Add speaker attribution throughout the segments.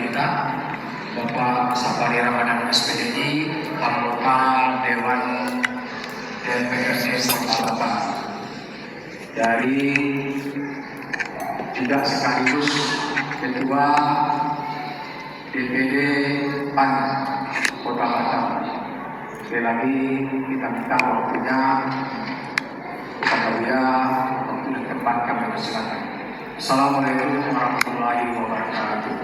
Speaker 1: kita, Bapak Sapari Ramadan SPDI, anggota Dewan DPRD Kota Bapak. Dari tidak sekaligus Ketua DPD PAN Kota Batam. Sekali lagi kita minta waktunya kepada beliau untuk di tempat kami persilakan. Assalamualaikum warahmatullahi wabarakatuh.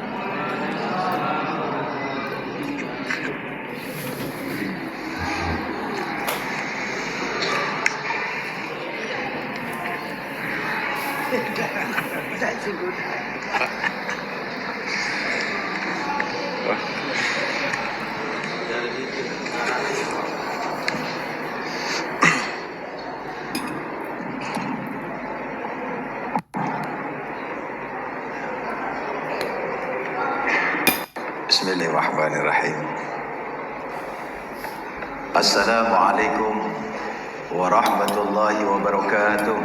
Speaker 2: Bismillahirrahmanirrahim. Assalamualaikum warahmatullahi wabarakatuh.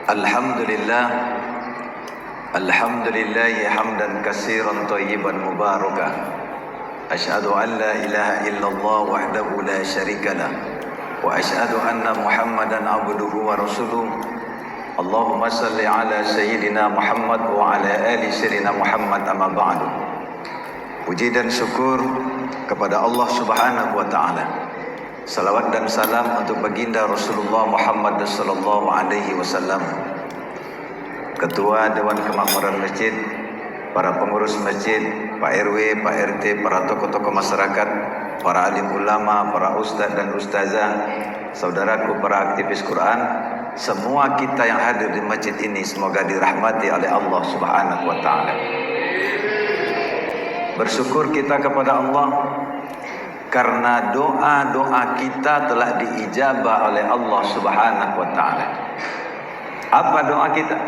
Speaker 2: Alhamdulillah, alhamdulillahi hamdan katsiran thayyiban mubarakan. Asyhadu an la ilaha illallah wahdahu la syarikalah wa asyhadu anna Muhammadan abduhu wa rasuluh. Allahumma salli ala Sayyidina Muhammad wa ala ali Sayyidina Muhammad amma ba'du. Puji dan syukur kepada Allah Subhanahu wa ta'ala. Salawat dan salam untuk baginda Rasulullah Muhammad sallallahu alaihi wasallam, Ketua Dewan Kemakmuran Masjid, para pengurus masjid, Pak RW, Pak RT, para tokoh-tokoh masyarakat, para alim ulama, para ustaz dan ustazah, saudaraku para aktivis Quran, semua kita yang hadir di masjid ini semoga dirahmati oleh Allah Subhanahu wa ta'ala. Bersyukur kita kepada Allah karena doa-doa kita telah diijabah oleh Allah Subhanahu wa ta'ala. Apa doa kita?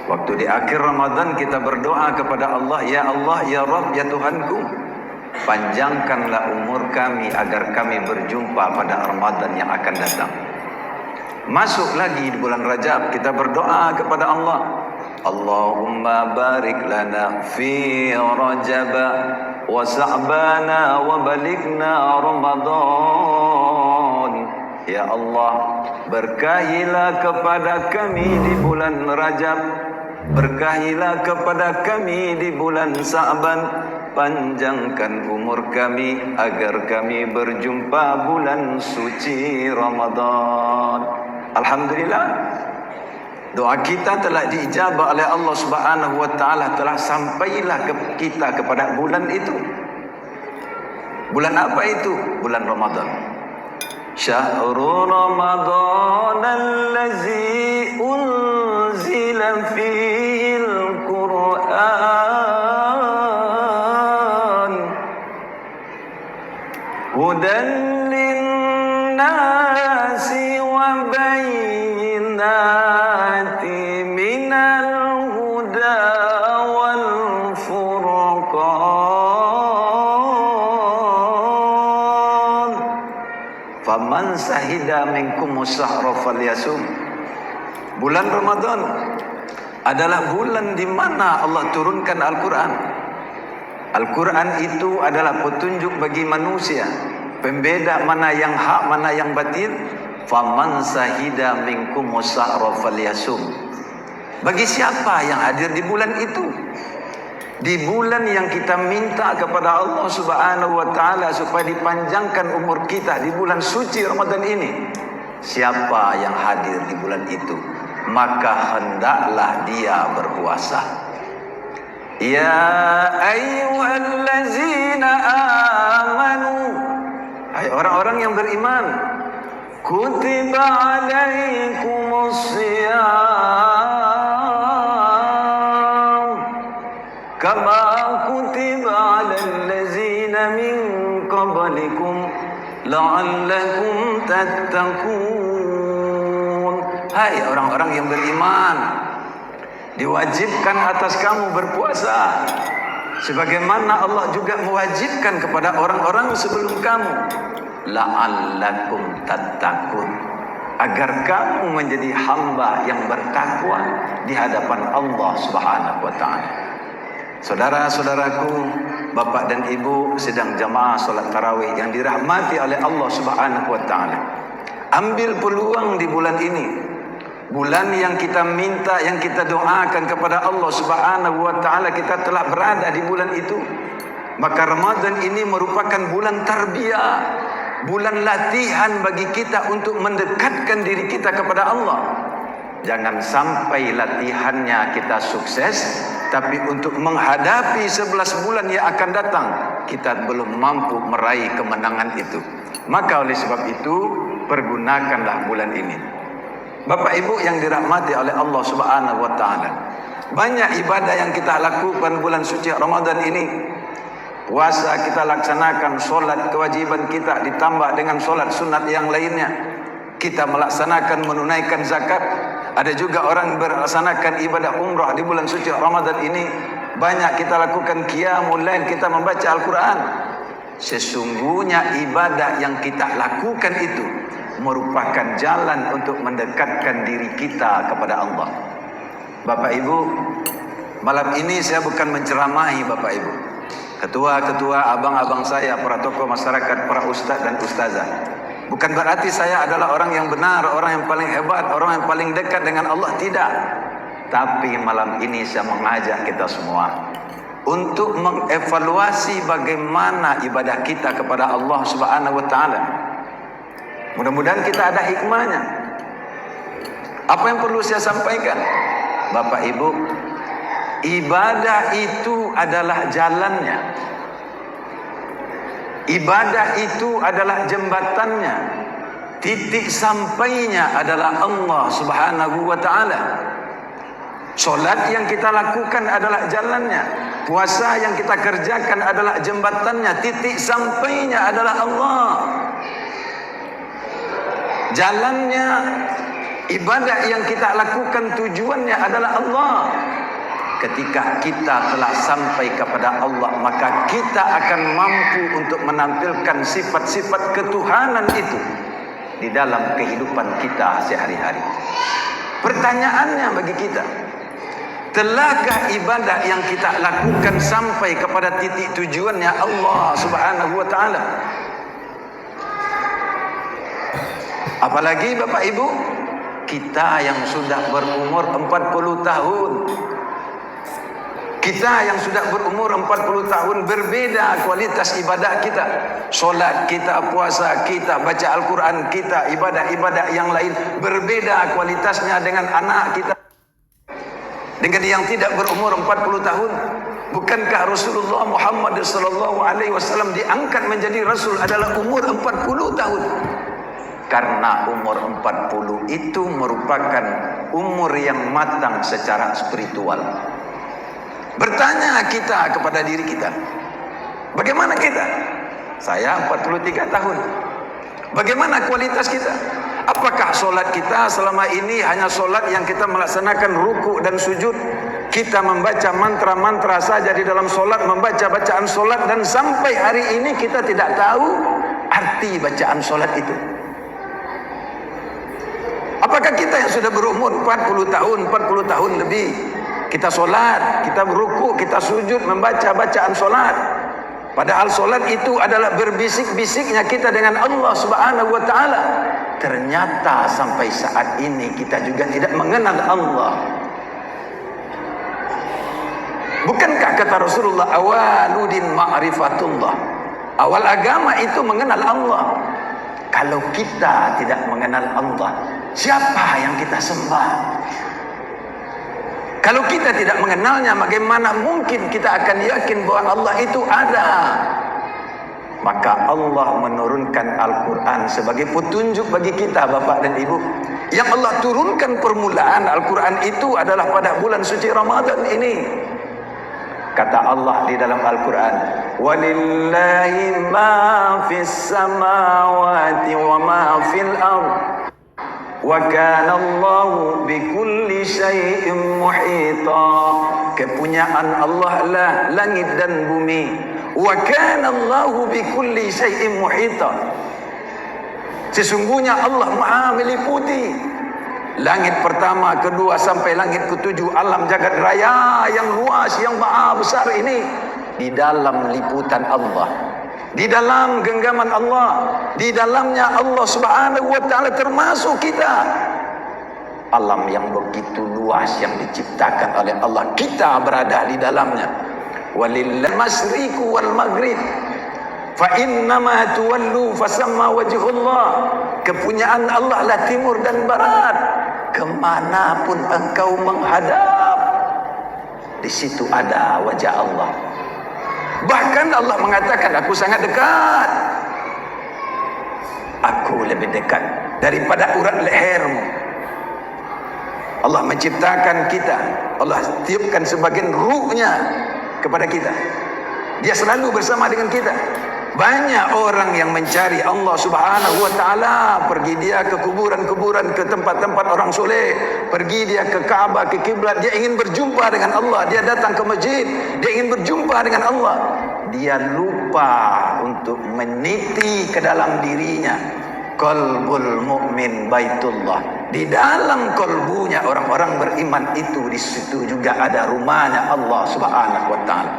Speaker 2: Waktu di akhir Ramadan kita berdoa kepada Allah, ya Allah, ya Rabb, ya Tuhanku, panjangkanlah umur kami agar kami berjumpa pada Ramadan yang akan datang. Masuk lagi di bulan Rajab, kita berdoa kepada Allah, Allahumma barik lana fi Rajab wa Sa'bana wa balighna Ramadan. Ya Allah, berkahilah kepada kami di bulan Rajab, berkahilah kepada kami di bulan Sa'ban, panjangkan umur kami agar kami berjumpa bulan suci Ramadan. Alhamdulillah, doa kita telah diijabah oleh Allah Subhanahu wa ta'ala, telah sampailah kita kepada bulan itu. Bulan apa itu? Bulan Ramadan. Syahrul Ramadan allazi unzila fihil Qur'an hudan linnasi wa bayyinati minal huda wal furqan faman sahida minkum syahra falyasum. Bulan Ramadan adalah bulan di mana Allah turunkan Al-Quran. Al-Quran itu adalah petunjuk bagi manusia, pembeda mana yang hak, mana yang batil. Faman sahida minkum syahra falyasum. Bagi siapa yang hadir di bulan itu? Di bulan yang kita minta kepada Allah Subhanahu wa ta'ala supaya dipanjangkan umur kita di bulan suci Ramadan ini. Siapa yang hadir di bulan itu, maka hendaklah dia berpuasa. Ya ayyuhallazina amanu, hai orang-orang yang beriman, kutiba alaikumusiyam kama kutiba alal ladzina min qablikum la'allakum tattaqun. Hai orang-orang yang beriman, diwajibkan atas kamu berpuasa sebagaimana Allah juga mewajibkan kepada orang-orang sebelum kamu. La'allakum tattaqun, agar kamu menjadi hamba yang bertakwa di hadapan Allah Subhanahu wa taala. Saudara-saudaraku, bapak dan ibu sedang jamaah solat tarawih yang dirahmati oleh Allah Subhanahu wa taala. Ambil peluang di bulan ini. Bulan yang kita minta, yang kita doakan kepada Allah Subhanahu wa taala, kita telah berada di bulan itu. Maka Ramadan ini merupakan bulan tarbiyah, bulan latihan bagi kita untuk mendekatkan diri kita kepada Allah. Jangan sampai latihannya kita sukses, tapi untuk menghadapi 11 bulan yang akan datang, kita belum mampu meraih kemenangan itu. Maka oleh sebab itu, pergunakanlah bulan ini. Bapak Ibu yang dirahmati oleh Allah Subhanahu wa taala, banyak ibadah yang kita lakukan bulan suci Ramadan ini. Puasa kita laksanakan, solat kewajiban kita ditambah dengan solat sunat yang lainnya. Kita melaksanakan menunaikan zakat. Ada juga orang melaksanakan ibadah umrah di bulan suci Ramadan ini. Banyak kita lakukan qiyamul lail, kita membaca Al-Quran. Sesungguhnya ibadah yang kita lakukan itu merupakan jalan untuk mendekatkan diri kita kepada Allah. Bapak Ibu, malam ini saya bukan menceramahi Bapak Ibu, ketua-ketua, abang-abang saya, para tokoh masyarakat, para ustaz dan ustazah. Bukan berarti saya adalah orang yang benar, orang yang paling hebat, orang yang paling dekat dengan Allah. Tidak. Tapi malam ini saya mengajak kita semua untuk mengevaluasi bagaimana ibadah kita kepada Allah Subhanahu wa taala. Mudah-mudahan kita ada hikmahnya. Apa yang perlu saya sampaikan? Bapak Ibu, ibadah itu adalah jalannya. Ibadah itu adalah jembatannya. Titik sampainya adalah Allah Subhanahu wa taala. Solat yang kita lakukan adalah jalannya. Puasa yang kita kerjakan adalah jembatannya. Titik sampainya adalah Allah. Jalannya, ibadah yang kita lakukan tujuannya adalah Allah. Ketika kita telah sampai kepada Allah, maka kita akan mampu untuk menampilkan sifat-sifat ketuhanan itu di dalam kehidupan kita sehari-hari. Pertanyaannya bagi kita, telahkah ibadah yang kita lakukan sampai kepada titik tujuannya Allah Subhanahu wa taala? Apalagi Bapak Ibu, kita yang sudah berumur 40 tahun. Kita yang sudah berumur 40 tahun, berbeda kualitas ibadah kita. Solat kita, puasa kita, baca Al-Quran kita, ibadah-ibadah yang lain berbeda kualitasnya dengan anak kita, dengan yang tidak berumur 40 tahun. Bukankah Rasulullah Muhammad SAW diangkat menjadi Rasul adalah umur 40 tahun? Karena umur 40 itu merupakan umur yang matang secara spiritual. Bertanya kita kepada diri kita, bagaimana kita? Saya 43 tahun. Bagaimana kualitas kita? Apakah solat kita selama ini hanya solat yang kita melaksanakan ruku dan sujud? Kita membaca mantra-mantra saja di dalam solat, membaca bacaan solat, dan sampai hari ini kita tidak tahu arti bacaan solat itu. Apakah kita yang sudah berumur 40 tahun lebih, kita solat, kita beruku, kita sujud, membaca bacaan solat, padahal solat itu adalah berbisik-bisiknya kita dengan Allah Subhanahu wa taala. Ternyata sampai saat ini kita juga tidak mengenal Allah. Bukankah kata Rasulullah, awaludin ma'rifatullah, awal agama itu mengenal Allah. Kalau kita tidak mengenal Allah, siapa yang kita sembah? Kalau kita tidak mengenalnya, bagaimana mungkin kita akan yakin bahwa Allah itu ada? Maka Allah menurunkan Al-Quran sebagai petunjuk bagi kita, Bapak dan Ibu. Yang Allah turunkan permulaan Al-Quran itu adalah pada bulan suci Ramadan ini. Kata Allah di dalam Al-Quran, walillahi ma fis samawati wa ma fil ardh wa kana Allahu bikulli syai'in muhita. Kepunyaan Allah lah langit dan bumi. Wa kana Allahu bikulli syai'in muhita. Sesungguhnya Allah Maha meliputi langit pertama, kedua sampai langit ketujuh, alam jagat raya yang luas, yang maha besar ini di dalam liputan Allah, di dalam genggaman Allah, di dalamnya Allah Subhanahu wa taala, termasuk kita. Alam yang begitu luas yang diciptakan oleh Allah, kita berada di dalamnya. Walillahi masyriqu wal maghrib fa innama tuwallu fasamma wajhullah. Kepunyaan Allah lah timur dan barat. Kemanapun engkau menghadap, di situ ada wajah Allah. Bahkan Allah mengatakan, aku sangat dekat. Aku lebih dekat daripada urat lehermu. Allah menciptakan kita, Allah tiupkan sebagian ruhnya kepada kita. Dia selalu bersama dengan kita. Banyak orang yang mencari Allah Subhanahu wa taala, pergi dia ke kuburan-kuburan, ke tempat-tempat orang soleh, pergi dia ke Kaabah, ke kiblat, dia ingin berjumpa dengan Allah, dia datang ke masjid, dia ingin berjumpa dengan Allah. Dia lupa untuk meniti ke dalam dirinya. Qalbul mu'min baitullah. Di dalam kalbunya orang-orang beriman itu, di situ juga ada rumahnya Allah Subhanahu wa taala.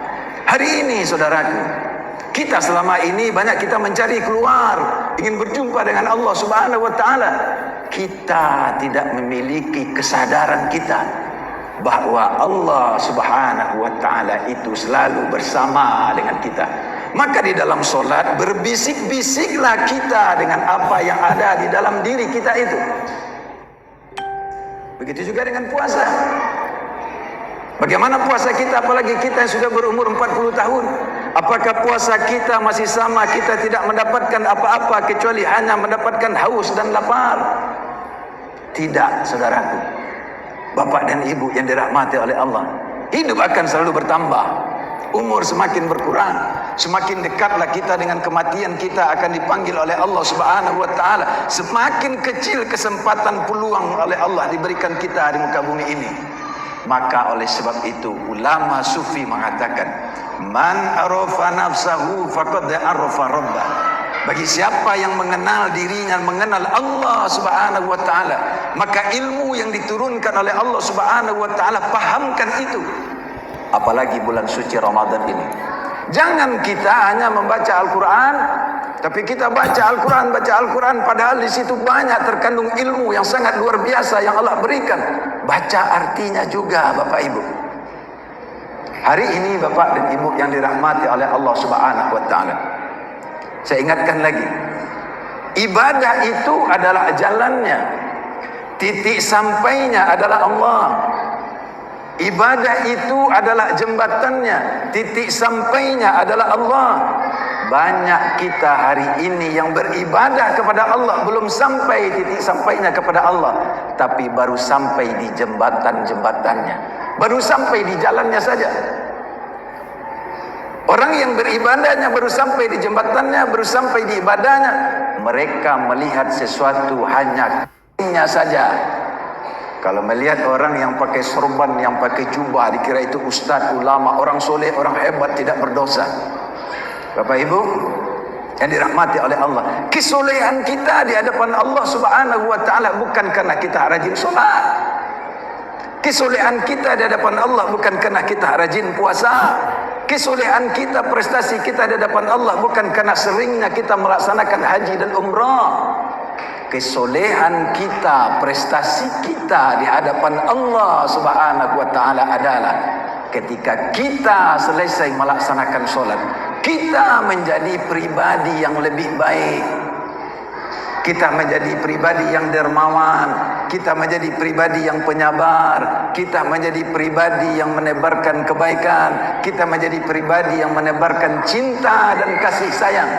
Speaker 2: Hari ini saudaraku, kita selama ini banyak kita mencari keluar, ingin berjumpa dengan Allah Subhanahu wa taala. Kita tidak memiliki kesadaran kita bahwa Allah Subhanahu wa taala itu selalu bersama dengan kita. Maka di dalam solat berbisik-bisiklah kita dengan apa yang ada di dalam diri kita itu. Begitu juga dengan puasa. Bagaimana puasa kita, apalagi kita yang sudah berumur 40 tahun? Apakah puasa kita masih sama? Kita tidak mendapatkan apa-apa kecuali hanya mendapatkan haus dan lapar. Tidak, saudaraku, bapak dan ibu yang dirahmati oleh Allah, hidup akan selalu bertambah, umur semakin berkurang, semakin dekatlah kita dengan kematian. Kita akan dipanggil oleh Allah Subhanahu wa taala. Semakin kecil kesempatan peluang oleh Allah diberikan kita di muka bumi ini. Maka oleh sebab itu ulama sufi mengatakan, man arafa nafsahu faqad arafa rabbah. Bagi siapa yang mengenal dirinya, mengenal Allah Subhanahu wa taala, maka ilmu yang diturunkan oleh Allah Subhanahu wa taala, pahamkan itu. Apalagi bulan suci Ramadan ini. Jangan kita hanya membaca Al-Quran, tapi kita baca Al-Quran, padahal di situ banyak terkandung ilmu yang sangat luar biasa yang Allah berikan. Baca artinya juga, Bapak Ibu. Hari ini Bapak dan Ibu yang dirahmati oleh Allah Subhanahu wa taala, saya ingatkan lagi, ibadah itu adalah jalannya, titik sampainya adalah Allah. Ibadah itu adalah jembatannya, titik sampainya adalah Allah. Banyak kita hari ini yang beribadah kepada Allah belum sampai titik sampainya kepada Allah, tapi baru sampai di jembatan-jembatannya, baru sampai di jalannya saja. Orang yang beribadahnya baru sampai di jembatannya, baru sampai di ibadahnya. Mereka melihat sesuatu hanya saja. Kalau melihat orang yang pakai sorban, yang pakai jubah, dikira itu ustaz, ulama, orang soleh, orang hebat, tidak berdosa. Bapak Ibu yang dirahmati oleh Allah, kesolehan kita di hadapan Allah Subhanahu wa taala bukan karena kita rajin sholat. Kesolehan kita di hadapan Allah bukan karena kita rajin puasa. Kesolehan kita, prestasi kita di hadapan Allah bukan karena seringnya kita melaksanakan haji dan umrah. Kesolehan kita, prestasi kita di hadapan Allah Subhanahu wa taala adalah ketika kita selesai melaksanakan sholat, kita menjadi pribadi yang lebih baik, kita menjadi pribadi yang dermawan, kita menjadi pribadi yang penyabar, kita menjadi pribadi yang menebarkan kebaikan, kita menjadi pribadi yang menebarkan cinta dan kasih sayang.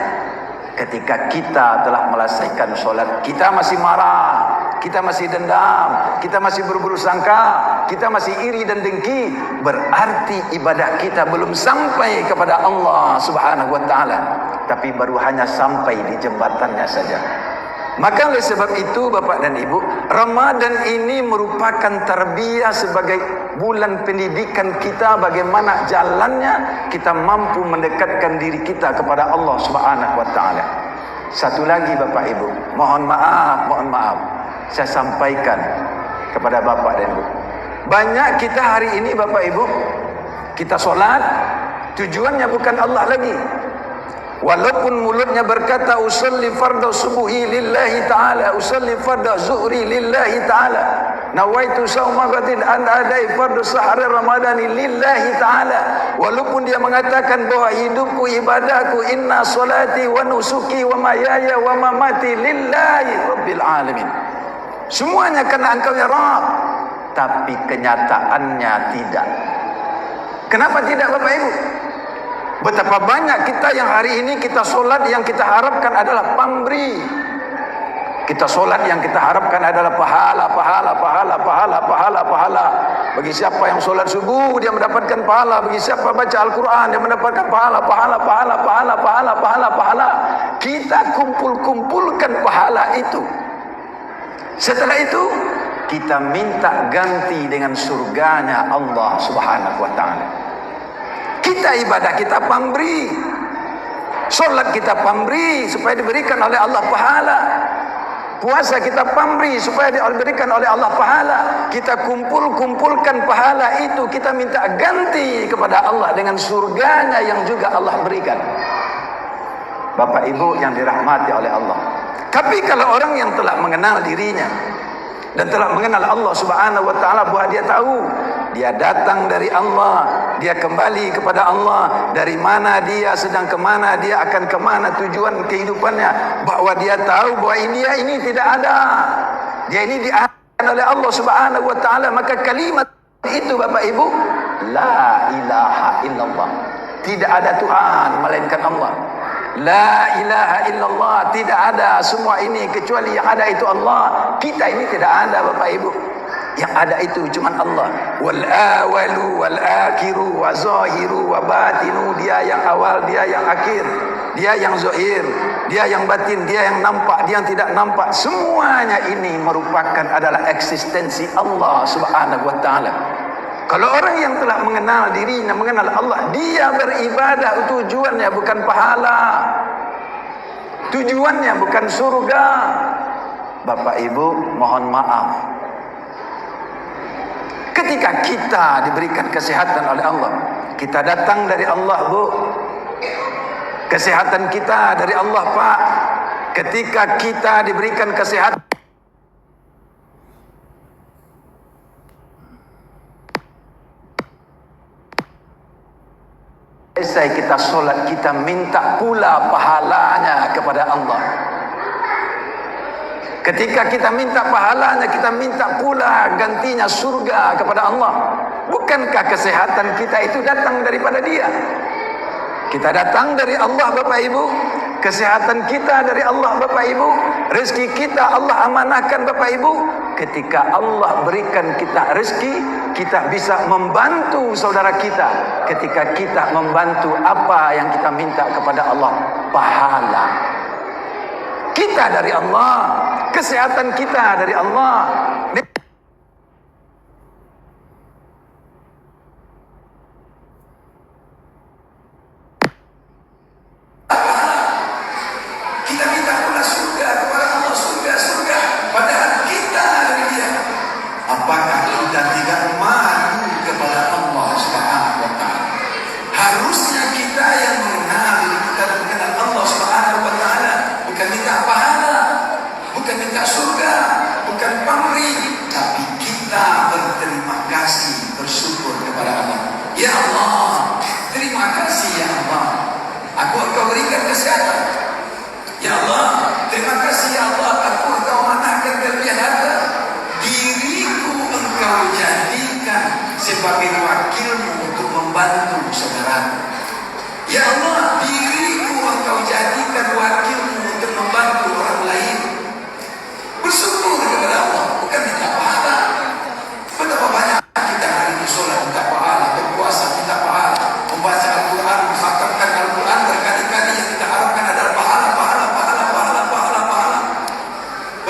Speaker 2: Ketika kita telah melesaikan sholat, kita masih marah, kita masih dendam, kita masih berburu sangka, kita masih iri dan dengki, berarti ibadah kita belum sampai kepada Allah Subhanahu wa taala, tapi baru hanya sampai di jembatannya saja. Maka oleh sebab itu Bapak dan Ibu, Ramadan ini merupakan tarbiyah sebagai bulan pendidikan kita, bagaimana jalannya kita mampu mendekatkan diri kita kepada Allah Subhanahu wa taala. Satu lagi Bapak Ibu, mohon maaf, saya sampaikan kepada Bapak dan Ibu. Banyak kita hari ini Bapak Ibu, kita solat, tujuannya bukan Allah lagi. Walaupun mulutnya berkata usalli fardhu subuhi lillahi ta'ala, usalli fardhu zuhri lillahi ta'ala, nawaitu sauma ghadin an adai fardhu sahri ramadhani lillahi ta'ala. Walaupun dia mengatakan bahwa hidupku, ibadahku, inna salati wa nusuki wa mayaya wa mamati lillahi rabbil alamin, semuanya karena Engkau ya Rabb, tapi kenyataannya tidak. Kenapa tidak Bapak Ibu? Betapa banyak kita yang hari ini kita solat yang kita harapkan adalah pamberi. Kita solat yang kita harapkan adalah pahala. Bagi siapa yang solat subuh dia mendapatkan pahala. Bagi siapa baca Al-Quran dia mendapatkan pahala. Kita kumpulkan pahala itu. Setelah itu kita minta ganti dengan surganya Allah Subhanahu wa ta'ala. Kita ibadah kita pamberi, solat kita pamberi supaya diberikan oleh Allah pahala, puasa kita pamberi supaya diberikan oleh Allah pahala. Kita kumpulkan pahala itu, kita minta ganti kepada Allah dengan surganya yang juga Allah berikan. Bapak Ibu yang dirahmati oleh Allah. Tapi kalau orang yang telah mengenal dirinya dan telah mengenal Allah Subhanahu wa ta'ala, bahwa dia tahu dia datang dari Allah, dia kembali kepada Allah, dari mana dia sedang kemana, dia akan kemana tujuan kehidupannya, bahwa dia tahu bahwa ini tidak ada, dia ini diangkat oleh Allah Subhanahu wa ta'ala. Maka kalimat itu Bapak Ibu, la ilaha illallah, tidak ada Tuhan melainkan Allah. La ilaha illallah, tidak ada semua ini kecuali yang ada itu Allah. Kita ini tidak ada Bapak Ibu, yang ada itu cuma Allah. Wal awalu wal akhiru wa zahiru wa batinu, dia yang awal, dia yang akhir, dia yang zahir, dia yang batin, dia yang nampak, dia yang tidak nampak. Semuanya ini merupakan adalah eksistensi Allah Subhanahu wa ta'ala. Kalau orang yang telah mengenal dirinya, mengenal Allah, dia beribadah, tujuannya bukan pahala, tujuannya bukan surga. Bapak Ibu, mohon maaf, ketika kita diberikan kesehatan oleh Allah, kita datang dari Allah Bu, kesehatan kita dari Allah Pak. Ketika kita diberikan kesehatan, selesai kita solat, kita minta pula pahalanya kepada Allah. Ketika kita minta pahalanya, kita minta pula gantinya surga kepada Allah. Bukankah kesehatan kita itu datang daripada Dia? Kita datang dari Allah Bapak Ibu, kesehatan kita dari Allah Bapak Ibu, rezeki kita Allah amanahkan Bapak Ibu. Ketika Allah berikan kita rezeki, kita bisa membantu saudara kita. Ketika kita membantu apa yang kita minta kepada Allah, pahala. Kita dari Allah, kesehatan kita dari Allah. Kita minta pula surga kepada Allah, surga. Padahal kita dari Dia. Apakah kita tidak malu kepada Allah Subhanahu wa ta'ala? Harusnya kita yang mengenal diri kita dan mengenal Allah Subhanahu wa ta'ala, bukan minta pahala, bukan minta surga, bukan pamrih, tapi kita berterima kasih, bersyukur kepada Allah. Ya Allah, terima kasih ya Allah, Engkau berikan kesehatan. Ya Allah, terima kasih ya Allah, Engkau manahkan kelebihan harta. Diriku Engkau jadikan sebagai wakilmu untuk membantu saudara. Ya Allah, diriku Engkau jadikan wakilmu untuk membantu orang lain. Bersyukur kepada Allah, bukan minta pahala. Betapa banyak kita hari ini sholat minta pahala, berpuasa minta pahala, membaca Al-Quran, mengkhatamkan Al-Quran berkali-kali, yang kita harapkan adalah pahala.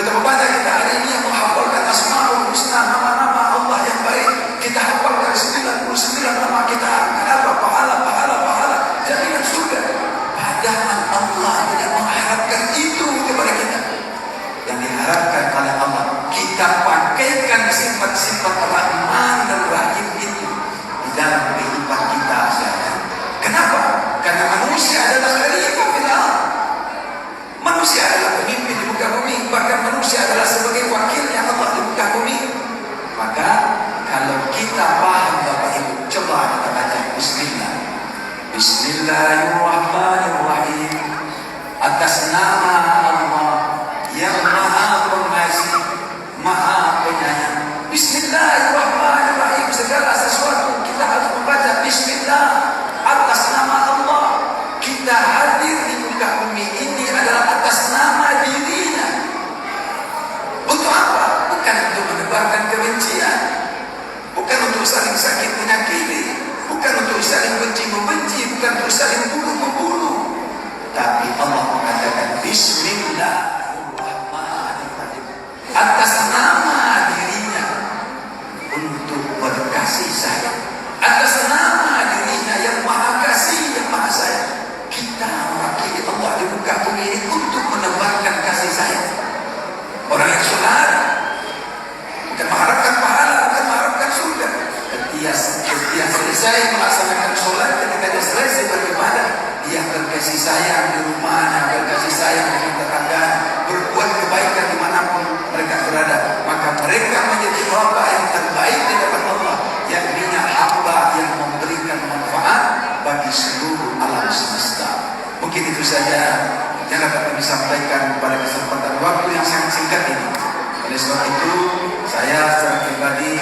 Speaker 2: Betapa banyak kita hari ini yang menghafalkan Asmaul Husna, nama-nama Allah yang baik. Kita hafalkan 99 nama, kita harapkan apa? Pahala, jaminan surga. saling bunuh membunuh. Tapi Allah mengatakan Bismillahirrahmanirrahim, atas nama dirinya untuk berkasih sayang, atas nama dirinya yang maha kasih, yang maha sayang. Kita mewakili Allah di muka bumi ini untuk menebarkan kasih sayang. Orang yang sholat bukan mengharapkan pahala, bukan mengharapkan surga. Ketika selesai melaksanakan sholat, ketika dia selesai beribadah, dia berkasih sayang di rumahnya, berkasih sayang dengan tetangga, berbuat kebaikan dimanapun mereka berada. Maka mereka menjadi hamba yang terbaik di hadapan Allah, yakni hamba yang memberikan manfaat bagi seluruh alam semesta. Mungkin itu saja yang dapat kami sampaikan pada kesempatan waktu yang sangat singkat ini. Oleh sebab itu, saya secara pribadi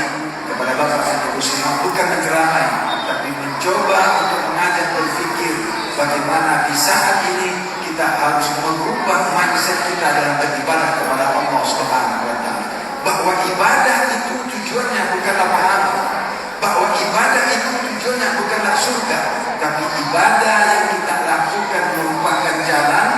Speaker 2: kepada Bapak dan Ibu semua bukan menceramai, tapi mencoba untuk mengajak berpikir bagaimana di saat ini kita harus merubah mindset kita dalam beribadah kepada Allah Subhanahu wa Ta'ala. Bahwa ibadah itu tujuannya bukanlah pahala, bahwa ibadah itu tujuannya bukanlah surga, tapi ibadah yang kita lakukan merupakan jalan,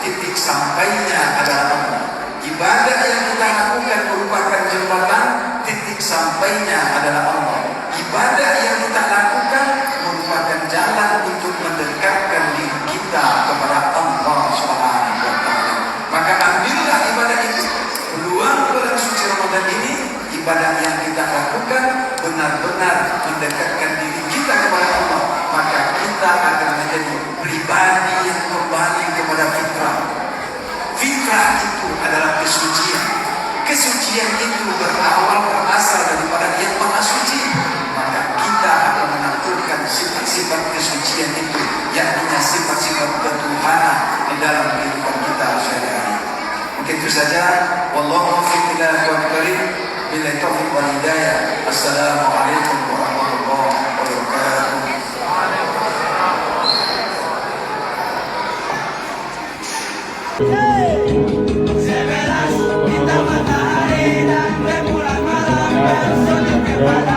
Speaker 2: titik sampainya adalah Allah. Ibadah yang kita lakukan merupakan jembatan, titik sampainya adalah Allah. Ibadah yang kita lakukan merupakan jalan untuk mendekatkan diri kita kepada Allah Subhanahu wa Ta'ala. Maka ambillah ibadah itu. Peluang bulan suci Ramadan ini, ibadah yang kita lakukan benar-benar mendekatkan diri kita kepada Allah. Maka kita akan menjadi pribadi yang kembali kepada fitrah. Fitrah itu adalah kesucian. Kesucian itu berasal daripada yang maha suci. Maka kita akan menampilkan sifat-sifat kesucian itu, yakni sifat-sifat ketuhanan di dalam kehidupan kita sehari-hari. Mungkin itu saja. Wallahu muwaffiq ila aqwamit thoriq. Billahi taufiq wal hidayah. Assalamualaikum warahmatullahi wabarakatuh.
Speaker 3: Kita matahari dan rembulan malam bersujud kepada